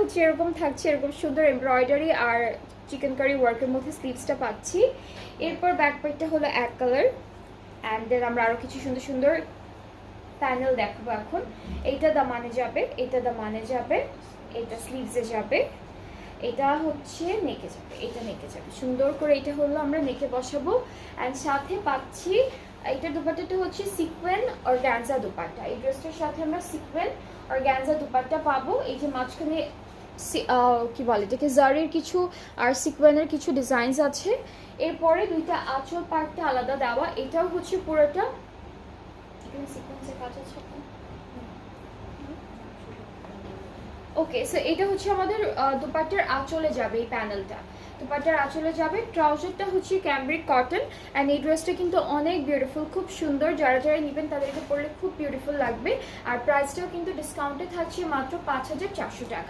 হচ্ছে এরকম থাকছে, এরকম সুন্দর এমব্রয়ডারি আর চিকেন কারি ওয়ার্কের মধ্যে স্লিভসটা পাচ্ছি। এরপর ব্যাক পার্টটা হলো এক কালার, অ্যান্ড দেন আমরা আরও কিছু সুন্দর সুন্দর প্যানেল দেখাবো এখন। এইটা দামানে যাবে, এটা দামানে যাবে, এটা স্লিভসে যাবে, এটা হচ্ছে নেকে যাবে, এটা নেকে যাবে সুন্দর করে। এটা হলো আমরা নেকে বসাবো। অ্যান্ড সাথে পাচ্ছি এইটার দুপাট্টাটা হচ্ছে সিকোয়েন অর্গানজা দুপাট্টা। এই ড্রেসটার সাথে আমরা সিকোয়েন অর্গানজা দুপাট্টা পাবো। এই যে মাঝখানে কি বলে এটাকে, জারির কিছু আর সিকোয়েনের কিছু ডিজাইনস আছে। এরপরে দুইটা আঁচল পার্টটা আলাদা দেওয়া, এটাও হচ্ছে পুরোটা এখানে সিকোয়েন্সের কাজ আছে। ওকে, সো এটা হচ্ছে আমাদের দুপাট্টার আঁচলে যাবে, এই প্যানেলটা দুপাট্টার আঁচলে যাবে। ট্রাউজারটা হচ্ছে ক্যামব্রিক কটন, অ্যান্ড এই ড্রেসটা কিন্তু অনেক বিউটিফুল, খুব সুন্দর। যারা যারা নেবেন তাদেরকে পরলে খুব বিউটিফুল লাগবে। আর প্রাইসটাও কিন্তু ডিসকাউন্টে থাকছে মাত্র 5,400 টাকা।